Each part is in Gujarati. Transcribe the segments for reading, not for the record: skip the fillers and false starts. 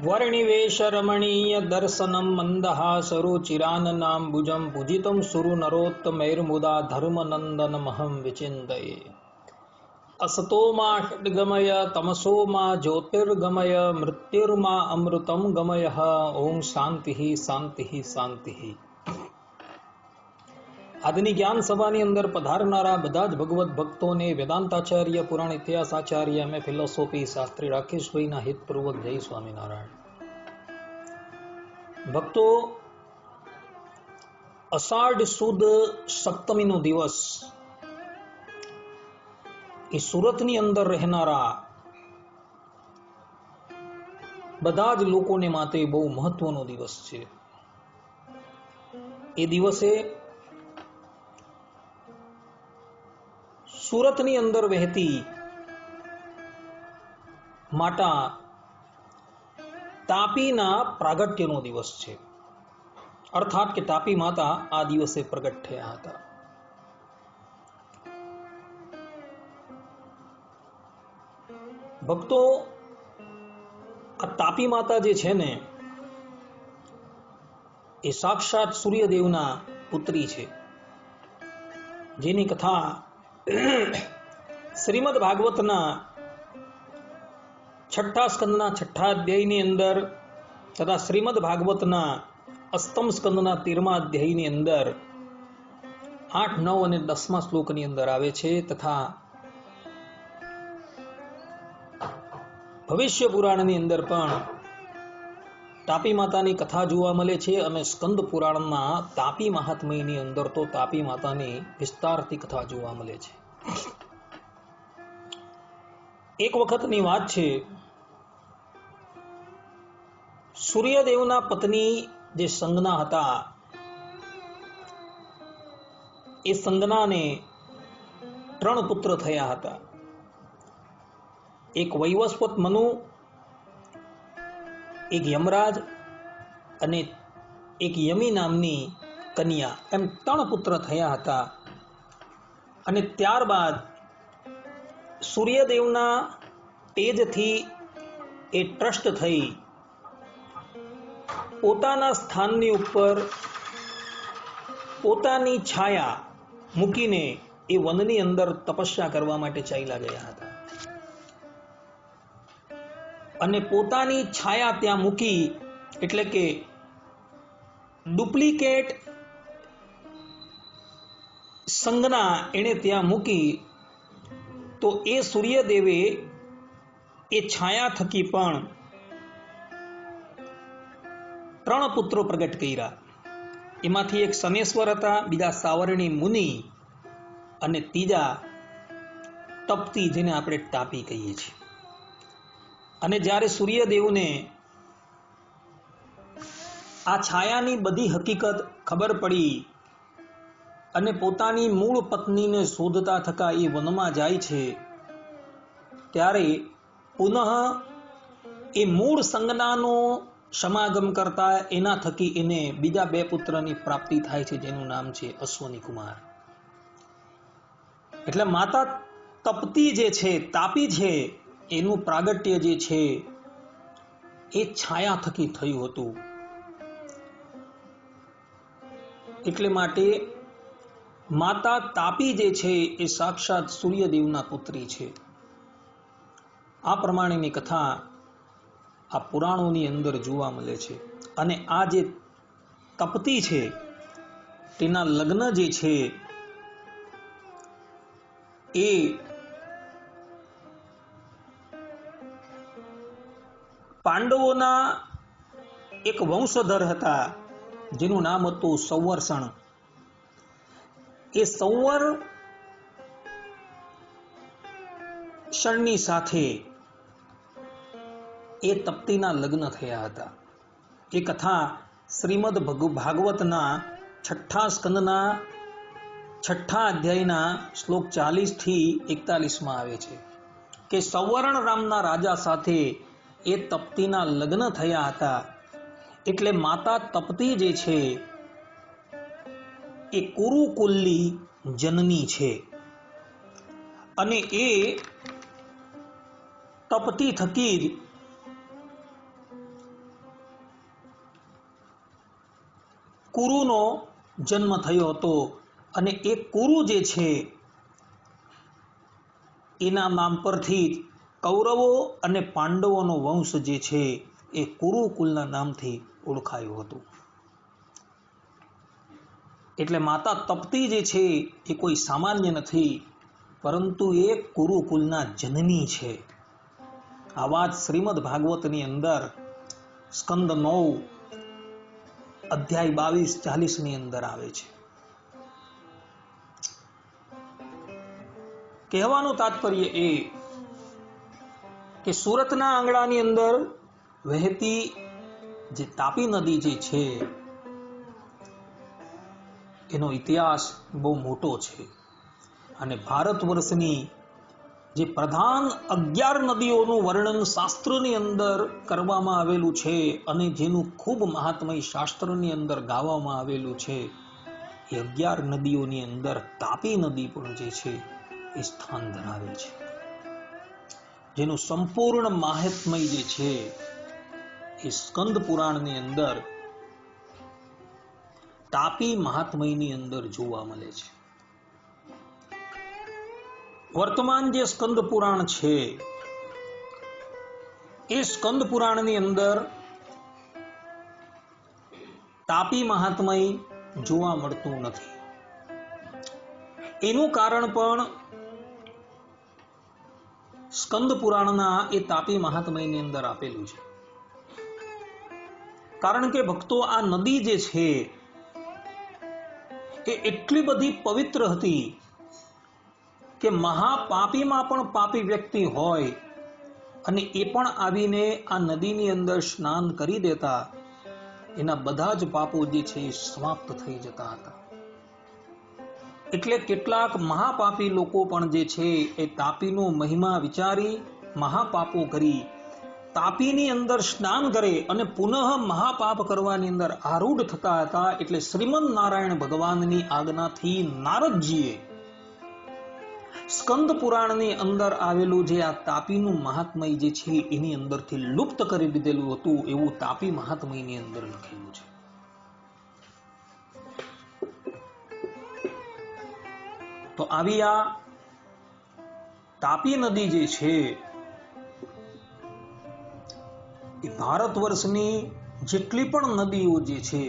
वर्णिवेशरमणीय दर्शनं मन्दहासरुचिराननाम्बुजं पूजितं सुरनरोत्तमैर्मुदा धर्मनन्दनमहं विचिन्तये। असतो मा षड्गमय तमसो मा ज्योतिर्गमय मृत्युर्मा अमृतं गमय। ओम शांति शांति शांति। આજની જ્ઞાન સભાની અંદર પધારનારા બધા જ ભગવત ભક્તોને વેદાંતાચાર્ય પુરાણ ઇતિહાસાચાર્ય એમ ફિલોસોફી શાસ્ત્રી રાકેશભાઈના હિતપૂર્વક જય સ્વામિનારાયણ। ભક્તો, અષાઢ સુદ સપ્તમીનો દિવસ એ સુરતની અંદર રહેનારા બધા જ લોકોને માટે બહુ મહત્વનો દિવસ છે। એ દિવસે સુરતની અંદર વહેતી માતા તાપીના પ્રાગટ્યનો દિવસ છે। અર્થાત કે તાપી માતા આ દિવસે પ્રગટ થયા હતા। ભક્તો, આ તાપી માતા જે છે ને એ સાક્ષાત સૂર્યદેવના પુત્રી છે, જેની કથા શ્રીમદ ભાગવતના 6 સ્કંદના 6 અધ્યાયની અંદર તથા શ્રીમદ ભાગવતના અષ્ટમ સ્કંદના 13મા અધ્યાયની અંદર 8, 9 અને 10મા શ્લોકની અંદર આવે છે। તથા ભવિષ્ય પુરાણની અંદર પણ તાપી માતાની કથા જોવા મળે છે અને સ્કંદ પુરાણના તાપી મહાત્મ્યની અંદર તો તાપી માતાની વિસ્તારથી કથા જોવા મળે છે। એક વખતની વાત છે, સૂર્યદેવના પત્ની જે સંજ્ઞા હતા, એ સંજ્ઞાને 3 પુત્ર થયા હતા। એક વૈવસ્વત મનુ, એક યમરાજ અને એક યમી નામની કન્યા, એમ 3 પુત્ર થયા હતા। અને ત્યારબાદ સૂર્યદેવના તેજથી એ ત્રસ્ત થઈ પોતાના સ્થાનની ઉપર પોતાની છાયા મૂકીને એ વનની અંદર તપસ્યા કરવા માટે ચાલ્યા ગયા હતા। અને પોતાની છાયા ત્યાં મૂકી, એટલે કે ડુપ્લિકેટ સંજ્ઞા એણે ત્યાં મૂકી, તો એ સૂર્યદેવે એ છાયા થકી પણ 3 પુત્રો પ્રગટ કર્યા। એમાંથી એક શનેશ્વર હતા, બીજા સાવરણી મુનિ અને ત્રીજા તપતી, જેને આપણે તાપી કહીએ છીએ। અને જ્યારે સૂર્યદેવને આ છાયાની બધી હકીકત ખબર પડી અને પોતાની મૂળ પત્નીને શોધતા થકા એ વનમાં જાય છે, ત્યારે પુનઃ એ મૂળ સંજ્ઞાનો સમાગમ કરતા એના થકી એને બીજા 2 પુત્રની પ્રાપ્તિ થાય છે, જેનું નામ છે અશ્વની કુમાર। એટલે માતા તપતી જે છે, તાપી છે, એનું પ્રાગટ્ય જે છે એ છાયા થકી થયું હતું। એટલે માટે માતા તાપી જે છે એ સાક્ષાત સૂર્યદેવના પુત્રી છે। આ પ્રમાણેની કથા આ પુરાણોની અંદર જોવા મળે છે। અને આ જે તપતી છે તેના લગ્ન જે છે એ પાંડવોના એક વંશધર હતા, જેનું નામ હતું સંવર્ષણ। એ સંવર્ષણની સાથે એ તપતીના લગ્ન થયા હતા। એ કથા શ્રીમદ ભાગવતના 6 સ્કંદના 6 અધ્યાયના શ્લોક 40 થી 41માં આવે છે કે સંવર્ણ રામના રાજા સાથે એ તપતીના લગ્ન થયા હતા। એટલે માતા તપતી જે છે એ કુરુકુલની જનની છે અને એ તપતી થકી જ કુરુનો જન્મ થયો હતો અને એ કુરુ જે છે એના નામ પરથી કૌરવો અને પાંડવોનો વંશ જે છે એ કુરુકુલના નામથી ઓળખાયું હતું. એટલે માતા તપ્તી જે છે એ કોઈ સામાન્ય નથી, પરંતુ એ કુરુકુલના જનની છે. આ વાત શ્રીમદ ભાગવતની અંદર સ્કંદ 9 અધ્યાય 22-40 ની અંદર આવે છે. કહેવાનું તાત્પર્ય એ કે સુરતના આંગણાની અંદર વહેતી જે તાપી નદી જે છે એનો ઇતિહાસ બહુ મોટો છે અને ભારત વર્ષની જે પ્રધાન 11 નદીઓનું વર્ણન શાસ્ત્રની અંદર કરવામાં આવેલું છે અને જેનું ખૂબ મહાત્મય શાસ્ત્રની અંદર ગાવામાં આવેલું છે, એ 11 નદીઓની અંદર તાપી નદી પણ જે છે એ સ્થાન ધરાવે છે. જેનું સંપૂર્ણ મહાત્મય જે છે એ સ્કંદ પુરાણની અંદર તાપી મહાત્મયની અંદર જોવા મળે છે. વર્તમાન જે સ્કંદ પુરાણ છે એ સ્કંદ પુરાણની અંદર તાપી મહાત્મય જોવા મળતું નથી. એનું કારણ પણ સ્કંદ પુરાણના એ તાપી મહાત્મયની અંદર આપેલું છે. કારણ કે ભક્તો, આ નદી જે છે એ એટલી બધી પવિત્ર હતી કે મહાપાપીમાં પણ પાપી વ્યક્તિ હોય અને એ પણ આવીને આ નદીની અંદર સ્નાન કરી દેતા, એના બધા જ પાપો જે છે એ સમાપ્ત થઈ જતા હતા. એટલે કેટલાક મહાપાપી લોકો પણ જે છે એ તાપીનો મહિમા વિચારી મહાપાપો કરી તાપીની અંદર સ્નાન કરે અને પુનઃ મહાપાપ કરવાની અંદર આરૂઢ થતા હતા. એટલે શ્રીમદ નારાયણ ભગવાનની આજ્ઞાથી નારદજીએ સ્કંદ પુરાણની અંદર આવેલું જે આ તાપીનું મહાત્મય જે છે એની અંદરથી લુપ્ત કરી દીધેલું હતું, એવું તાપી મહાત્મયની અંદર લખેલું છે. તો આવી આ તાપી નદી જે છે એ ભારત વર્ષની જેટલી પણ નદીઓ જે છે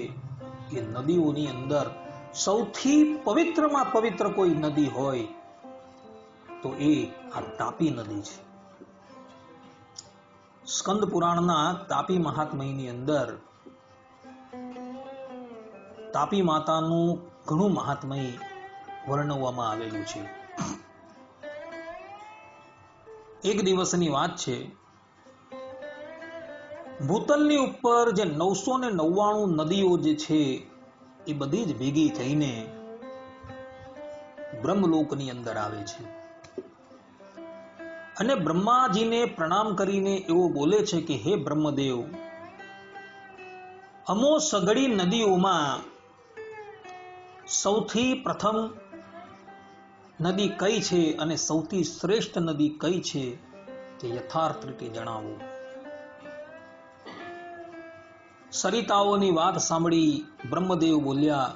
એ નદીઓની અંદર સૌથી પવિત્રમાં પવિત્ર કોઈ નદી હોય તો એ આ તાપી નદી છે. સ્કંદ પુરાણના તાપી મહાત્મયની અંદર તાપી માતાનું ઘણું મહાત્મય વર્ણવવામાં આવેલું છે. એક દિવસની વાત છે, ભૂતલની ઉપર જે 999 નદીઓ જે છે એ બધી જ ભેગી થઈને બ્રહ્મલોકની અંદર આવે છે અને બ્રહ્માજીને પ્રણામ કરીને એવો બોલે છે કે હે બ્રહ્મદેવ, અમો સઘળી નદીઓમાં સૌથી પ્રથમ નદી કઈ છે અને સૌથી શ્રેષ્ઠ નદી કઈ છે તે યથાર્થ રીતે જણાવો. સરિતાઓની વાત સાંભળી બ્રહ્મદેવ બોલ્યા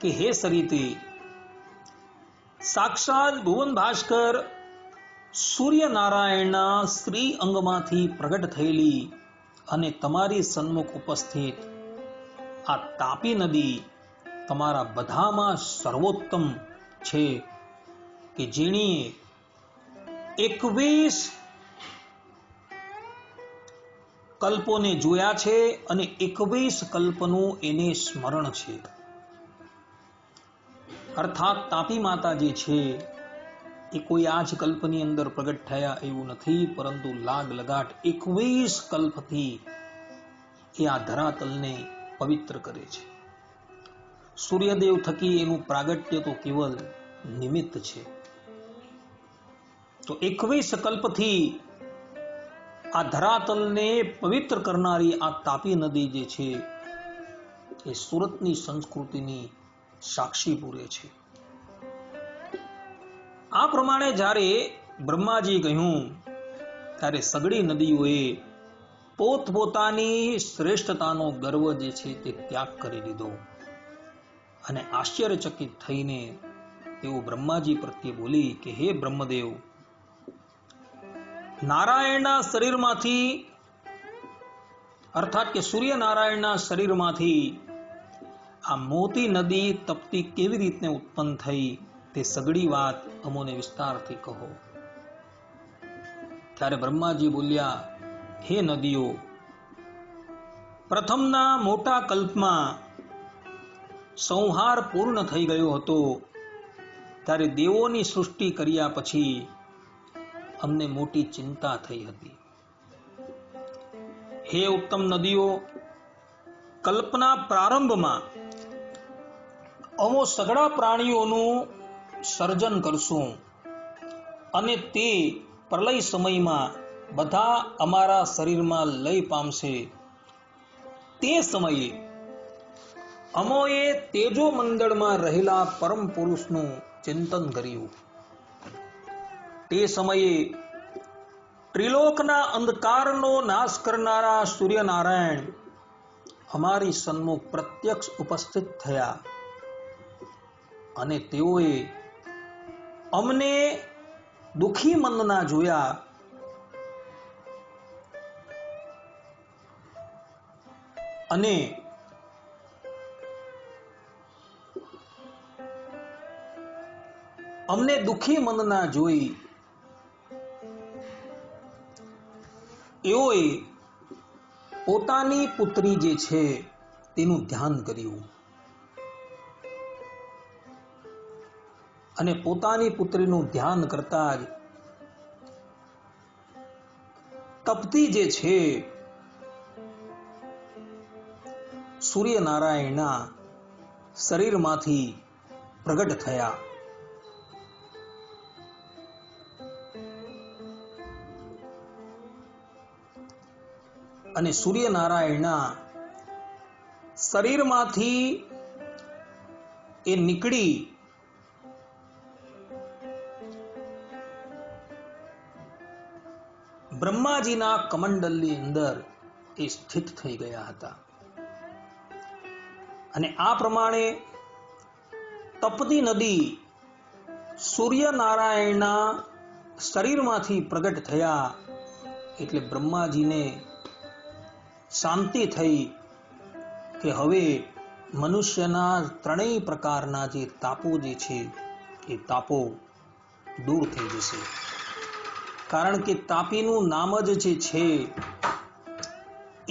કે હે સરિતે, સાક્ષાત ભુવન ભાસ્કર સૂર્યનારાયણના શ્રી અંગમાંથી પ્રગટ થયેલી અને તમારી સન્મુખ ઉપસ્થિત આ તાપી નદી તમારા બધામાં સર્વોત્તમ છે કે જેણીએ 21 કલ્પોને જોયા છે અને 21 કલ્પનું એને સ્મરણ છે. અર્થાત તાપી માતા જે છે એ કોઈ આ જ કલ્પની અંદર પ્રગટ થયા એવું નથી, પરંતુ લાગ લગાટ 21 કલ્પથી એ આ ધરાતલને પવિત્ર કરે છે. સૂર્યદેવ થકી એનું પ્રાગટ્ય તો કેવલ નિમિત્ત છે. તો 21 કલ્પથી આ ધરાતલને પવિત્ર કરનારી આ તાપી નદી જે છે એ સુરતની સંસ્કૃતિની સાક્ષી પૂરે છે. આ પ્રમાણે જ્યારે બ્રહ્માજી કહ્યું ત્યારે સઘળી નદીઓએ પોતપોતાની શ્રેષ્ઠતાનો ગર્વ જે છે તે ત્યાગ કરી દીધો અને આશ્ચર્યચકિત થઈને તેઓ બ્રહ્માજી પ્રત્યે બોલી કે હે બ્રહ્મદેવ, નારાયણના શરીરમાંથી અર્થાત કે સૂર્યનારાયણના શરીરમાંથી આ મોતી નદી તપતી કેવી રીતે ઉત્પન્ન થઈ તે સગળી વાત અમોને વિસ્તારથી કહો. ત્યારે બ્રહ્માજી બોલ્યા, હે નદીઓ, પ્રથમના મોટા કલ્પમાં સંહાર પૂર્ણ થઈ ગયો હતો ત્યારે દેવોની સૃષ્ટિ કર્યા પછી અમને મોટી ચિંતા થઈ હતી. હે ઉત્તમ નદીઓ, કલ્પના પ્રારંભમાં અમો સઘળા પ્રાણીઓનું સર્જન કરશું અને તે પ્રલય સમયમાં બધા અમારા શરીરમાં લય પામશે. તે સમયે અમોએ તેજો મંડળમાં રહેલા પરમ પુરુષનું ચિંતન કર્યું. તે સમયે ત્રિલોકના અંધકારનો નાશ કરનારા સૂર્યનારાયણ અમારી સન્મુખ પ્રત્યક્ષ ઉપસ્થિત થયા અને તેઓએ અમને દુઃખી મનના જોયા અને અમને દુઃખી મનના જોઈ એઓએ પોતાની પુત્રી જે છે તેનું ધ્યાન કર્યું અને પોતાની પુત્રીનું ધ્યાન કરતા જ તપતી જે છે સૂર્યનારાયણના શરીરમાંથી પ્રગટ થયા અને સૂર્યનારાયણના શરીરમાંથી એ નીકળી બ્રહ્માજીના કમંડલની અંદર એ સ્થિત થઈ ગયા હતા. અને આ પ્રમાણે તપતી નદી સૂર્યનારાયણના શરીરમાંથી પ્રગટ થયા એટલે બ્રહ્માજીને શાંતિ થઈ કે હવે મનુષ્યના ત્રણેય પ્રકારના જે તાપો જે છે એ તાપો દૂર થઈ જશે. કારણ કે તાપીનું નામ જ જે છે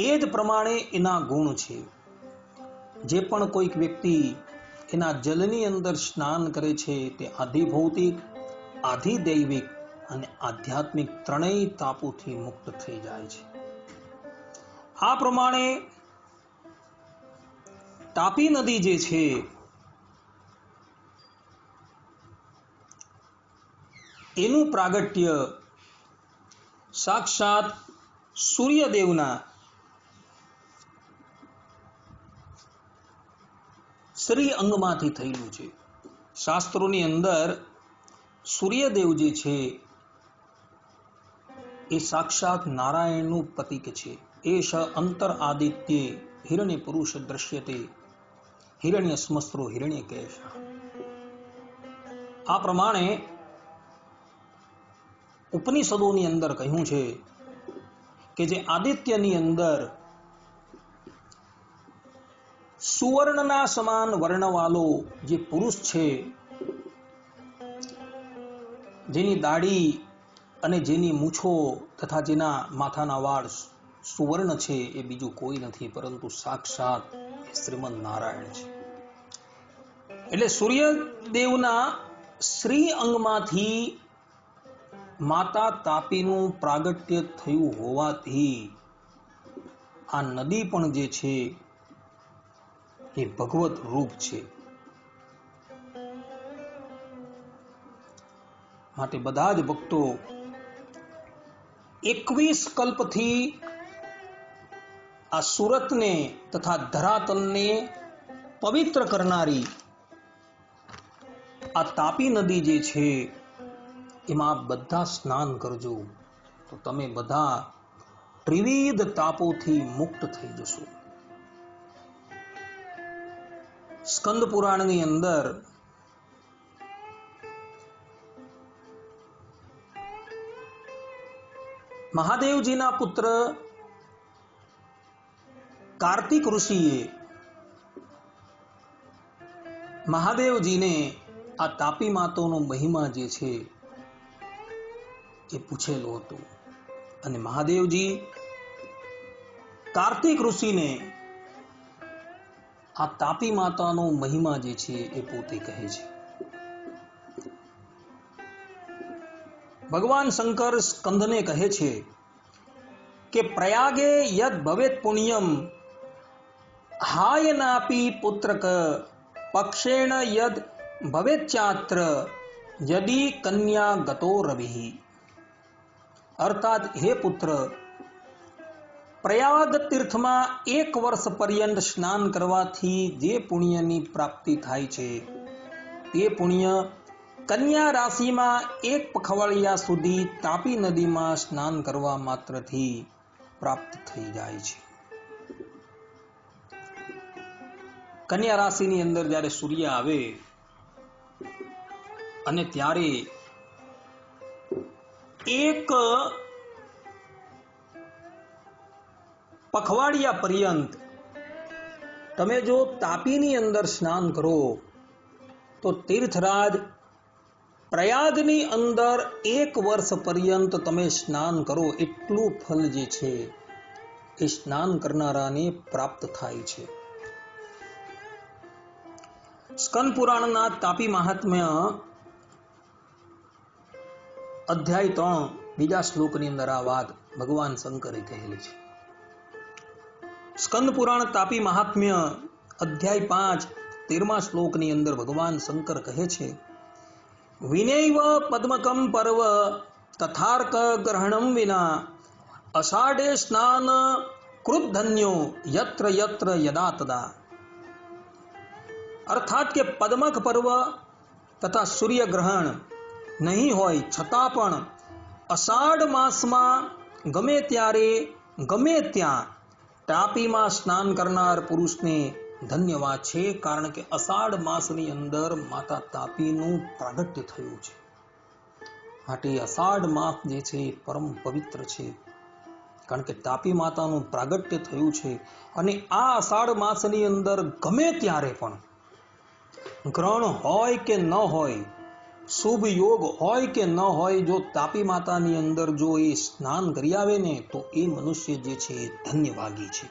એ જ પ્રમાણે એના ગુણ છે. જે પણ કોઈક વ્યક્તિ એના જલની અંદર સ્નાન કરે છે તે આધિભૌતિક, આધિદૈવિક અને આધ્યાત્મિક ત્રણેય તાપોથી મુક્ત થઈ જાય છે. આ પ્રમાણે તાપી નદી જે છે એનું પ્રાગટ્ય સાક્ષાત સૂર્યદેવના શ્રી અંગમાંથી થયેલું છે. શાસ્ત્રોની અંદર સૂર્યદેવ જે છે એ સાક્ષાત નારાયણનું પ્રતીક છે. એષ અંતર આદિત્ય હિરણ્ય પુરુષ દ્રશ્યતે હિરણ્ય સ્મસ્ત્રો હિરણ્ય કેશ. આ પ્રમાણે ઉપનિષદોની અંદર કહ્યું છે કે જે આદિત્યની અંદર સુવર્ણના સમાન વર્ણવાળો જે પુરુષ છે, જેની દાઢી અને જેની મૂછો તથા જેના માથાના વાળ સુવર્ણ છે, એ બીજું કોઈ નથી પરંતુ સાક્ષાત શ્રીમદ નારાયણ છે. એટલે સૂર્યદેવના શ્રી અંગમાંથી માતા તાપીનું પ્રાગટ્ય થયું હોવાથી આ નદી પણ જે છે એ ભગવત રૂપ છે. માટે બધા જ ભક્તો 21 કલ્પથી આ સુરતને તથા ધરાતલને પવિત્ર કરનારી આ તાપી નદી જે છે એમાં બધા સ્નાન કરજો તો તમે બધા ત્રિવિધ તાપોથી મુક્ત થઈ જશો. સ્કંદ પુરાણની અંદર મહાદેવજીના પુત્ર કાર્તિક ઋષિએ મહાદેવજીને આ તાપી માતાનો મહિમા જે છે એ પૂછેલું હતું અને મહાદેવજી કાર્તિક ઋષિને આ તાપી માતાનો મહિમા જે છે એ પોતે કહે છે. ભગવાન શંકર સ્કંદને કહે છે કે પ્રયાગે યદ ભવેત પુણ્યમ હાયનાપી પુત્રક પક્ષેણ યદ ભવેચ્ચાત્ર યદી કન્યા ગતો રવિ. અર્થાત હે પુત્ર, પ્રયાગ તીર્થમાં 1 વર્ષ પર્યંત સ્નાન કરવાથી જે પુણ્યની પ્રાપ્તિ થાય છે તે પુણ્ય કન્યા રાશિમાં 1 પખવાડિયા સુધી તાપી નદીમાં સ્નાન કરવા માત્રથી પ્રાપ્ત થઈ જાય છે. કન્યા રાશિની અંદર જ્યારે સૂર્ય આવે અને ત્યારે 1 પખવાડિયા પર્યંત તમે જો તાપીની અંદર સ્નાન કરો તો તીર્થરાજ પ્રયાગની અંદર 1 વર્ષ પર્યંત તમે સ્નાન કરો એટલું ફલ જે છે એ સ્નાન કરનારાને પ્રાપ્ત થાય છે. સ્કંદ પુરાણના તાપી મહાત્મ્ય અધ્યાય 3 બીજા શ્લોકની અંદર આ વાત ભગવાન શંકરે કહેલી છે. સ્કંદ પુરાણ તાપી મહાત્મ્ય અધ્યાય 5 13મા શ્લોકની અંદર ભગવાન શંકર કહે છે, વિનૈવ પદ્મકમ પર્વ તથાર્ક ગ્રહણમ વિના અષાઢે સ્નાન કૃતધન્યો યત્ર યત્ર યદા તદા. અર્થાત કે પદ્મક પર્વ તથા સૂર્યગ્રહણ નહીં હોય છતાં પણ અષાઢ માસમાં ગમે ત્યારે ગમે ત્યાં તાપીમાં સ્નાન કરનાર પુરુષને ધન્યવાદ છે. કારણ કે અષાઢ માસની અંદર માતા તાપીનું પ્રાગટ્ય થયું છે. માટે અષાઢ માસ જે છે એ પરમ પવિત્ર છે, કારણ કે તાપી માતાનું પ્રાગટ્ય થયું છે. અને આ અષાઢ માસની અંદર ગમે ત્યારે પણ ગ્રહણ હોય કે ન હોય, શુભ યોગ હોય કે ન હોય, જો તાપી માતાની અંદર જો એ સ્નાન કરી આવે ને તો એ મનુષ્ય જે છે એ ધન્યભાગી છે.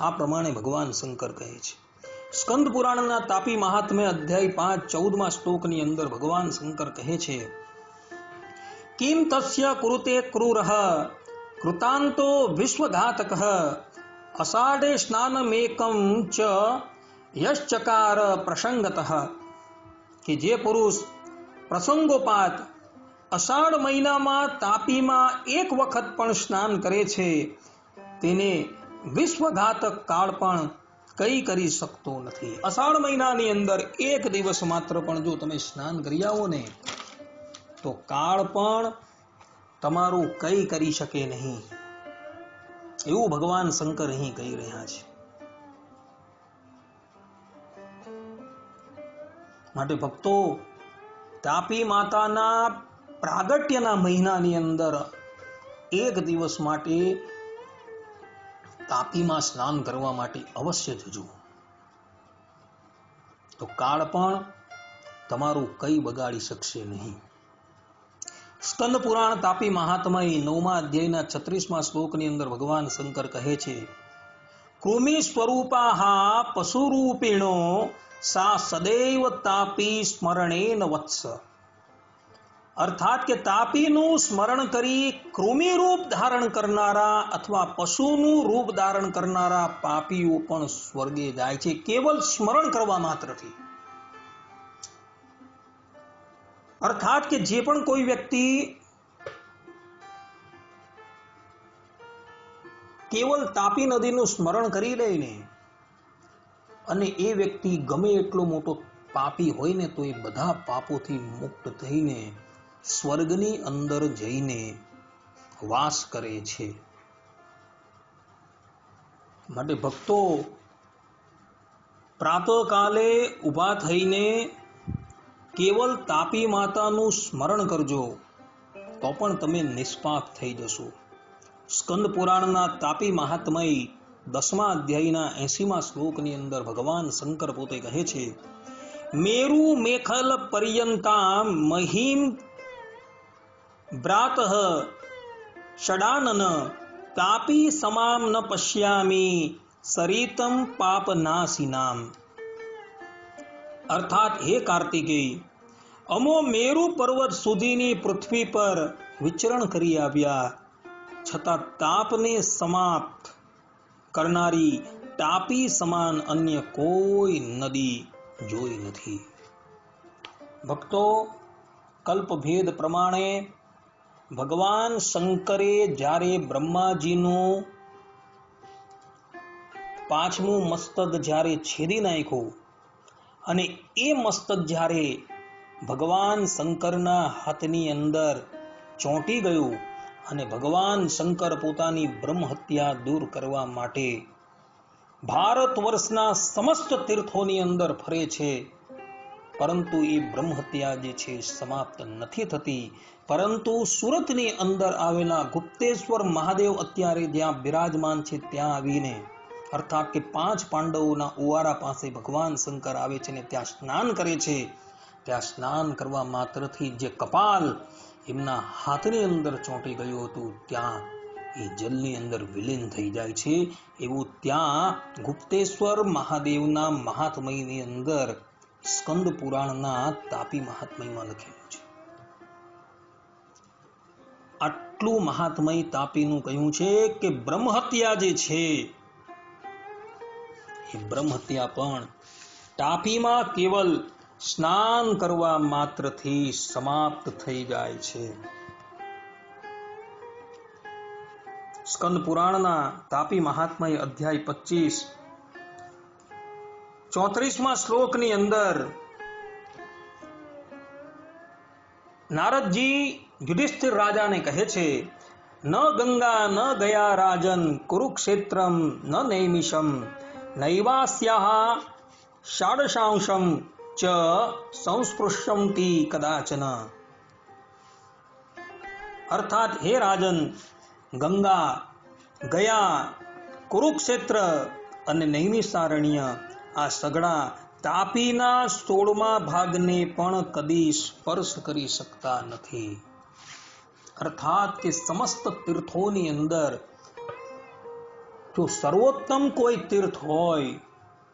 આ પ્રમાણે ભગવાન શંકર કહે છે. સ્કંદ પુરાણના તાપી મહાત્મ્ય અધ્યાય 5 14મા શ્લોકની અંદર ભગવાન શંકર કહે છે, કિમ તસ્ય કુરુતે ક્રૂરઃ કૃતાંતો વિશ્વઘાતકઃ અષાઢે સ્નાનમેકં ચ યશ્ચકાર પ્રસંગતઃ. કે જે પુરુષ પ્રસંગોપાત અષાઢ મહિનામાં તાપીમાં 1 વખત પણ સ્નાન કરે છે તેને વિશ્વઘાતક કાળ પણ કઈ કરી શકતો નથી. અષાઢ મહિનાની અંદર 1 દિવસ માત્ર પણ જો તમે સ્નાન કરી આવો ને તો કાળ પણ તમારું કઈ કરી શકે નહીં, એવું ભગવાન શંકર અહીં કહી રહ્યા છે. માટે ભક્તો, તાપી માતાના પ્રાગટ્યના મહિનાની અંદર 1 દિવસ માટે તાપીમાં સ્નાન કરવા માટે અવશ્ય જજો, તો કાળ પણ તમારું કઈ બગાડી શકશે નહીં. સ્કંદ પુરાણ તાપી મહાત્મ્ય 9મા અધ્યાયના 36મા શ્લોકની અંદર ભગવાન શંકર કહે છે, કૃમિ સ્વરૂપાહા પશુરૂપિણો સા સદૈવ તાપી સ્મરણેન વત્સ. અર્થાત કે તાપીનું સ્મરણ કરી કૃમિ રૂપ ધારણ કરનારા અથવા પશુનું રૂપ ધારણ કરનારા પાપીઓ પણ સ્વર્ગે જાય છે, કેવલ સ્મરણ કરવા માત્રથી. અર્થાત કે જે પણ કોઈ વ્યક્તિ કેવલ તાપી નદીનું સ્મરણ કરી લે ને અને એ વ્યક્તિ ગમે એટલો મોટો પાપી હોય ને તો એ બધા પાપોથી મુક્ત થઈને સ્વર્ગની અંદર જઈને વાસ કરે છે. માટે ભક્તો પ્રાતઃકાલે ઊભા થઈને કેવલ તાપી માતાનું સ્મરણ કરજો તો પણ તમે નિષ્પાપ થઈ જશો. સ્કંદ પુરાણના તાપી મહાત્મય 10મા અધ્યાયના 80મા શ્લોકની અંદર ભગવાન શંકર પોતે કહે છે, મેરુ મેખલ પર્યંતામ મહિમ બ્રાતઃ ષડાનન તાપી સમામ ન પશ્યામી સરિતમ પાપનાશિનામ. અર્થાત હે કાર્તિકેય, અમો મેરુ પર્વત સુધીની પૃથ્વી પર વિચરણ કરી આવ્યા છતાં તાપને સમાપ્ત કરનારી તાપી સમાન અન્ય કોઈ નદી જોઈ નથી. ભક્તો, કલ્પભેદ પ્રમાણે ભગવાન શંકરે જ્યારે બ્રહ્માજીનું 5મું મસ્તક જ્યારે છેદી નાખ્યું અને એ મસ્તક જ્યારે ભગવાન શંકરના હાથની અંદર ચોંટી ગયું અને ભગવાન શંકર પોતાની બ્રહ્મ હત્યા દૂર કરવા માટે ભારત વર્ષના સમસ્ત તીર્થોની અંદર ફરે છે, પરંતુ એ બ્રહ્મ હત્યા જે છે સમાપ્ત નથી થતી. પરંતુ સુરતની અંદર આવેલા ગુપ્તેશ્વર મહાદેવ અત્યારે જ્યાં બિરાજમાન છે ત્યાં આવીને, અર્થાત કે 5 પાંડવોના ઓવારા પાસે ભગવાન શંકર આવે છે ને ત્યાં સ્નાન કરે છે. ત્યાં સ્નાન કરવા માત્રથી જે કપાલ એમના હાથની અંદર ચોંટી ગયું હતું ત્યાં એ જલની અંદર વિલીન થઈ જાય છે. એવું ત્યાં ગુપ્તેશ્વર મહાદેવના મહાત્મયની અંદર સ્કંદ પુરાણના તાપી મહાત્મયમાં લખેલું છે. આટલું મહાત્મય તાપીનું કહ્યું છે કે બ્રહ્મ હત્યા જે છે એ બ્રહ્મ હત્યા પણ તાપીમાં કેવલ સ્નાન કરવા માત્રથી સમાપ્ત થઈ જાય છે. સ્કંદ પુરાણના તાપી મહાત્મય અધ્યાય 25 34મા શ્લોકની અંદર નારદજી યુધિષ્ઠિર રાજાને કહે છે, ન ગંગા ન ગયા રાજન કુરુક્ષેત્રમ ન નૈમિષમ નૈવાસ્યાહ ષાડશાંશમ ચ સંસ્પૃશ્યંતિ કદાચન. અર્થાત હે રાજન, ગંગા, ગયા, કુરુક્ષેત્ર અને નૈમિષારણ્ય આ સગડા તાપીના 16મા ભાગને પણ કદી સ્પર્શ કરી શકતા નથી. અર્થાત કે સમસ્ત તીર્થોની અંદર જો સર્વોત્તમ કોઈ તીર્થ હોય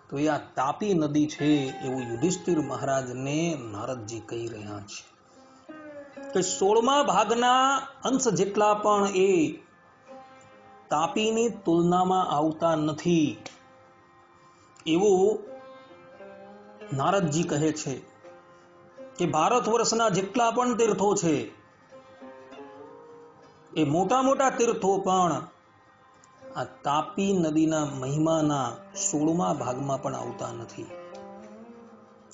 તો એ આ તાપી નદી છે, એવું યુધિષ્ઠિર મહારાજને નારદજી કહી રહ્યા છે કે 16મા ભાગના અંશ જેટલા પણ એ તાપીની તુલનામાં આવતા નથી એવું નારદજી કહે છે કે ભારત વર્ષના જેટલા પણ તીર્થો છે એ મોટા મોટા તીર્થો પણ આ તાપી નદીના મહિમાના 16મા ભાગમાં પણ આવતા નથી.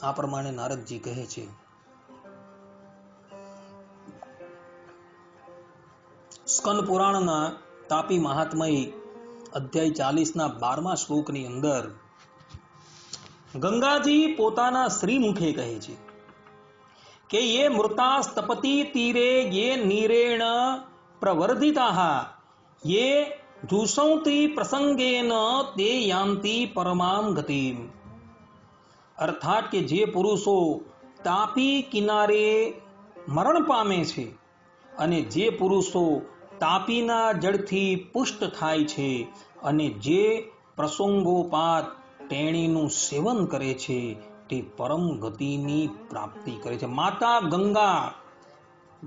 આ પ્રમાણે નારદજી કહે છે. સ્કંદ પુરાણના તાપી મહાત્મય અધ્યાય 40ના 12મા શ્લોકની અંદર ગંગાજી પોતાના શ્રીમુખે કહે છે કે યે મૃતાસ્તપતિ તીરે યે નીરેણ પ્રવર્ધિતાઃ યે ધૂષંતિ પ્રસંગેન તે યાંતિ પરમામ ગતિમ. અર્થાત કે જે પુરુષો તાપી કિનારે મરણ પામે છે અને જે પુરુષો તાપીના જળથી પુષ્ટ થાય છે અને જે પ્રસંગોપાત તેણીનું સેવન કરે છે તે પરમ ગતિની પ્રાપ્તિ કરે છે. માતા ગંગા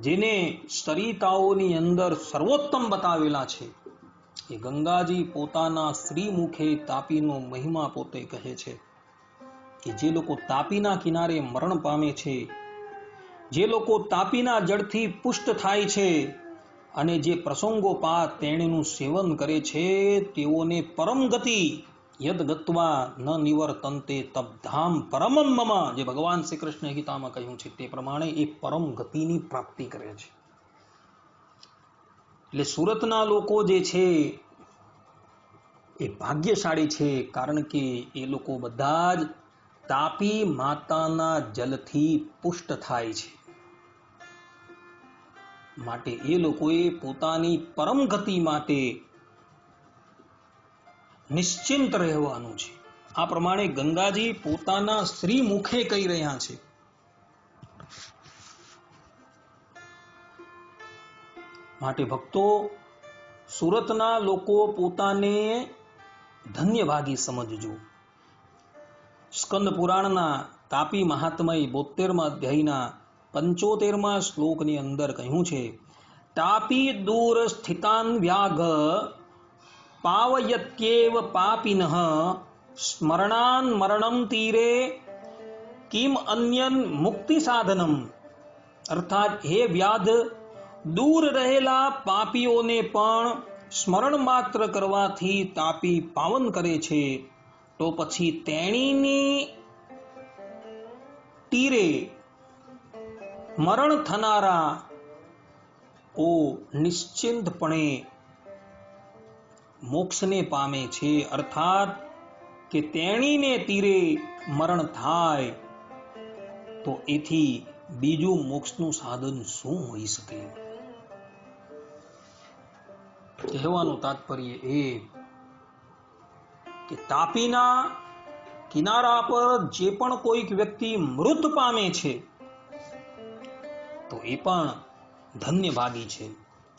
જેને સરિતાઓની અંદર સર્વોત્તમ બતાવેલા છે, એ ગંગાજી પોતાના શ્રીમુખે તાપીનો મહિમા પોતે કહે છે કે જે લોકો તાપીના કિનારે મરણ પામે છે, જે લોકો તાપીના જળથી પુષ્ટ થાય છે અને જે પ્રસંગોપાત તેણીનું સેવન કરે છે તેઓને પરમ ગતિ યદ ગત્વા ન નિવર્તન્તે તબ્ધામ પરમમ મમ, જે ભગવાન શ્રી કૃષ્ણ ગીતામાં કહ્યું છે તે પ્રમાણે એ પરમ ગતિની પ્રાપ્તિ કરે છે. એટલે સુરતના લોકો જે છે એ ભાગ્યશાળી છે, કારણ કે એ લોકો બધા જ તાપી માતાના જલથી પુષ્ટ થાય છે. માટે એ લોકોએ પોતાની પરમ ગતિ માટે નિશ્ચિંત રહેવાનું છે. આ પ્રમાણે ગંગાજી પોતાના શ્રી મુખે કહી રહ્યા છે. માટે ભક્તો, સુરતના લોકો પોતાને ધન્યભાગી સમજજો. સ્કંદ પુરાણના તાપી મહાત્મય 72મા અધ્યાયના 75મા શ્લોકની અંદર કહ્યું છે, તાપી દૂર સ્થિતાન વ્યાઘ પાવયત્યેવ પાપિનઃ સ્મરણાન મરણમ તીરે કિમ અન્યન મુક્તિ સાધનમ. અર્થાત હે વ્યાધ, દૂર રહેલા પાપીઓને પણ સ્મરણ માત્ર કરવાથી તાપી પાવન કરે છે, તો પછી તેણીની તીરે મરણ થનારા ઓ નિશ્ચિંતપણે મોક્ષને પામે છે. અર્થાત કે તેણીને તીરે મરણ થાય તો એથી બીજું મોક્ષનું સાધન શું હોઈ શકે? કહેવાનું તાત્પર્ય એ કે તાપીના કિનારા પર જે પણ કોઈક વ્યક્તિ મૃત પામે છે તો એ પણ ધન્ય ભાગી છે.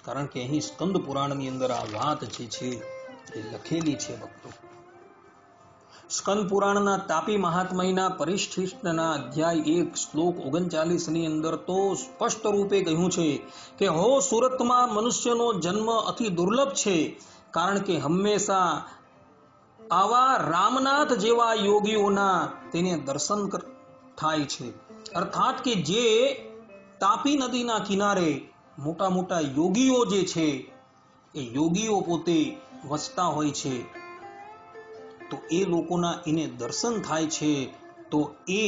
કારણ કે અહીં સ્કંદ પુરાણની અંદર આ વાત જે છે એ લખેલી છે. ભક્તો, સ્કંદ પુરાણના તાપી મહાત્મયના પરિશિષ્ટના અધ્યાય 1 શ્લોક 39 ની અંદર તો સ્પષ્ટ રૂપે કહ્યું છે કે હો સુરતમાં મનુષ્યનો જન્મ અતિ દુર્લભ છે, કારણ કે હંમેશા આવા રામનાથ જેવા યોગીઓના તેને દર્શન થાય છે. અર્થાત કે જે તાપી નદીના કિનારે મોટા મોટા યોગીઓ જે છે એ યોગીઓ પોતે વસતા હોય છે, તો એ લોકોના એને દર્શન થાય છે. તો એ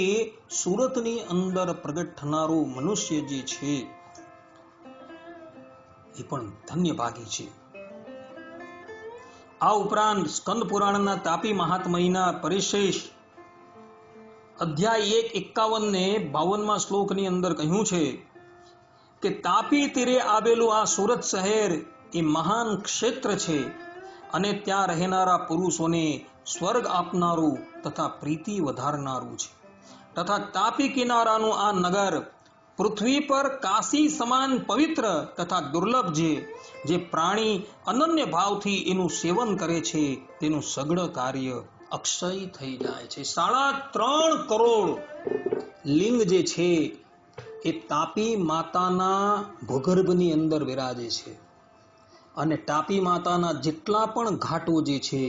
સુરતની અંદર પ્રગટ થનારું મનુષ્ય જે છે એ પણ ધન્ય ભાગી છે. આ ઉપરાંત સ્કંદ પુરાણના તાપી મહાત્મયના પરિશેષ અધ્યાય 1 51 ને 52મા શ્લોકની અંદર કહ્યું છે કે તાપી તીરે આવેલું આ સુરત શહેર એ મહાન ક્ષેત્ર છે, અને ત્યાં રહેનારા પુરુષોને સ્વર્ગ આપનારું તથા પ્રીતિ વધારનારું છે. તથા તાપી કિનારાનું આ નગર પૃથ્વી પર કાશી સમાન પવિત્ર તથા દુર્લભ છે. જે પ્રાણી અનન્ય ભાવથી એનું સેવન કરે છે તેનું સઘળ કાર્ય અક્ષય થઈ જાય છે. 3.5 કરોડ લિંગ જે છે એ તાપી માતાના ભૂગર્ભની અંદર વિરાજે છે, અને તાપી માતાના જેટલા પણ ઘાટો જે છે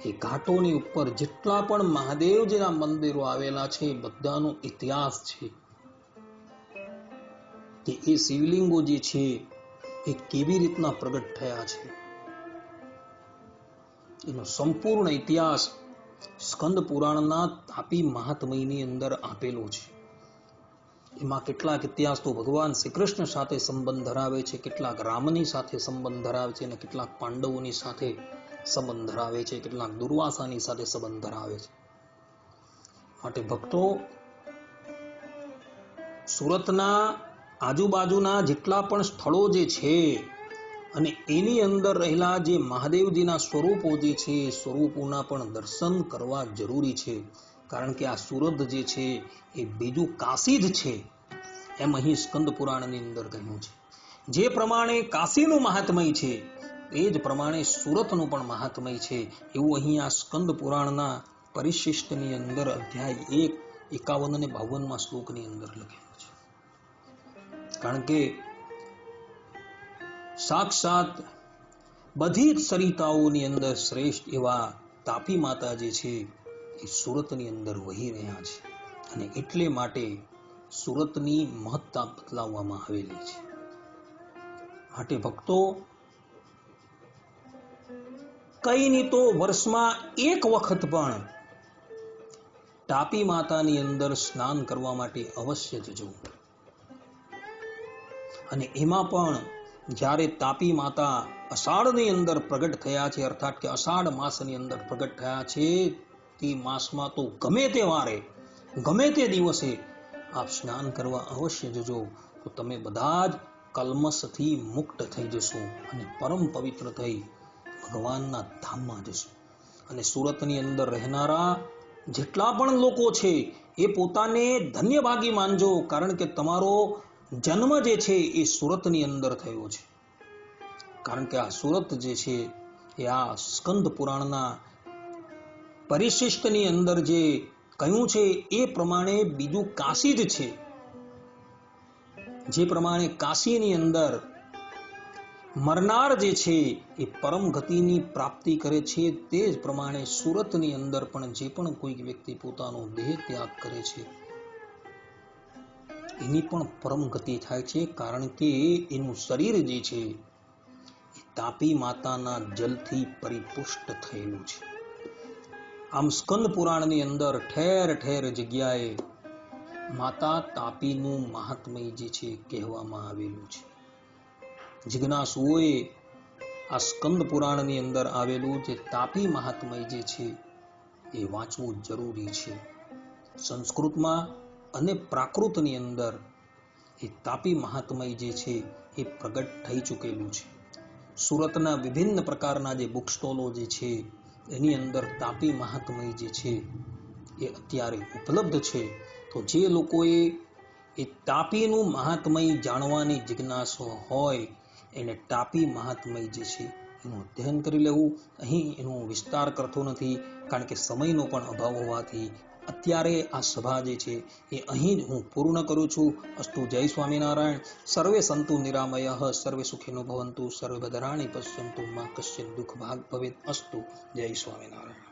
એ ઘાટોની ઉપર જેટલા પણ મહાદેવજીના મંદિરો આવેલા છે બધાનો ઇતિહાસ છે કે એ શિવલિંગો જે છે એ કેવી રીતના પ્રગટ થયા છે એનો સંપૂર્ણ ઇતિહાસ સ્કંદ પુરાણના તાપી મહાત્મયની અંદર આપેલો છે. એમાં કેટલાક ઇતિહાસ તો ભગવાન શ્રી કૃષ્ણ સાથે સંબંધ ધરાવે છે, કેટલાક રામની સાથે સંબંધ ધરાવે છે, અને કેટલાક પાંડવોની સાથે સંબંધ ધરાવે છે, કેટલાક દુર્વાસાની સાથે સંબંધ ધરાવે છે. માટે ભક્તો, સુરતના આજુબાજુના જેટલા પણ સ્થળો જે છે અને એની અંદર રહેલા જે મહાદેવજીના સ્વરૂપો જે છે એ સ્વરૂપોના પણ દર્શન કરવા જરૂરી છે. કારણ કે આ સુરત જે છે એ બીજું કાશી જ છે, એમ અહીં સ્કંદ પુરાણની અંદર કહ્યું છે. જે પ્રમાણે કાશીનું મહાત્મય છે એ જ પ્રમાણે સુરતનું પણ મહાત્મય છે, એવું અહીં આ સ્કંદ પુરાણના પરિશિષ્ટની અંદર અધ્યાય 1 51 અને 52મા શ્લોકની અંદર લખેલું છે. કારણ કે સાક્ષાત બધી જ સરિતાઓની અંદર શ્રેષ્ઠ એવા તાપી માતા જે છે એ સુરતની અંદર વહી રહ્યા છે, અને એટલે માટે સુરતની મહત્તા બતલાવવામાં આવેલી છે. માટે ભક્તો, કઈ નહીં તો વર્ષમાં એક વખત પણ તાપી માતાની અંદર સ્નાન કરવા માટે અવશ્ય જજો. અને એમાં પણ જ્યારે તાપી માતા અષાઢની અંદર પ્રગટ થયા છે, અર્થાત કે અષાઢ માસની અંદર પ્રગટ થયા છે, તે માસમાં તો ગમે તે વારે ગમે તે દિવસે આપ સ્નાન કરવા અવશ્ય જજો, તો તમે બધા જ કલ્મશથી મુક્ત થઈ જશો અને પરમ પવિત્ર થઈ ભગવાનના ધામમાં જશો. અને સુરતની અંદર રહેનારા જેટલા પણ લોકો છે એ પોતાને ધન્યભાગી માનજો, કારણ કે તમારો જન્મ જે છે એ સુરતની અંદર થયો છે. કારણ કે આ સુરત જે છે એ આ સ્કંદ પુરાણના પરિશિષ્ટની અંદર જે કહ્યું છે એ પ્રમાણે બીજું કાશી જ છે. જે પ્રમાણે કાશીની અંદર મરનાર જે છે એ પરમ ગતિની પ્રાપ્તિ કરે છે, તે જ પ્રમાણે સુરતની અંદર પણ જે પણ કોઈક વ્યક્તિ પોતાનો દેહ ત્યાગ કરે છે એની પણ પરમ ગતિ થાય છે, કારણ કે એનું શરીર જે છે એ તાપી માતાના જલથી પરિપુષ્ટ થયેલું છે. આમ સ્કંદ પુરાણની અંદર ઠેર ઠેર જગ્યાએ માતા તાપીનું મહાત્મય જે છે કહેવામાં આવેલું છે. જિજ્ઞાસુઓએ આ સ્કંદ પુરાણની અંદર આવેલું જે તાપી મહાત્મય જે છે એ વાંચવું જરૂરી છે. સંસ્કૃતમાં અને પ્રાકૃતની અંદર એ તાપી મહાત્મય જે છે એ પ્રગટ થઈ ચૂકેલું છે. સુરતના વિભિન્ન પ્રકારના જે બુક સ્ટોલો જે છે એની અંદર તાપી મહાત્મય જે છે એ અત્યારે ઉપલબ્ધ છે. તો જે લોકોએ એ તાપીનું મહાત્મય જાણવાની જિજ્ઞાસા હોય એને તાપી મહાત્મય જે છે એનું અધ્યયન કરી લેવું. અહીં એનો વિસ્તાર કરતો નથી, કારણ કે સમયનો પણ અભાવ હોવાથી અત્યારે આ સભા જે છે એ અહીં જ હું પૂર્ણ કરું છું. અસ્તુ. જય સ્વામિનારાયણ. સર્વે સંતુ નિરામયઃ, સર્વે સુખિનો ભવંતુ, સર્વે ભદ્રાણિ પશ્યન્તુ, મા કશ્ચિત દુઃખ ભાગ ભવેત. અસ્તુ. જય સ્વામિનારાયણ.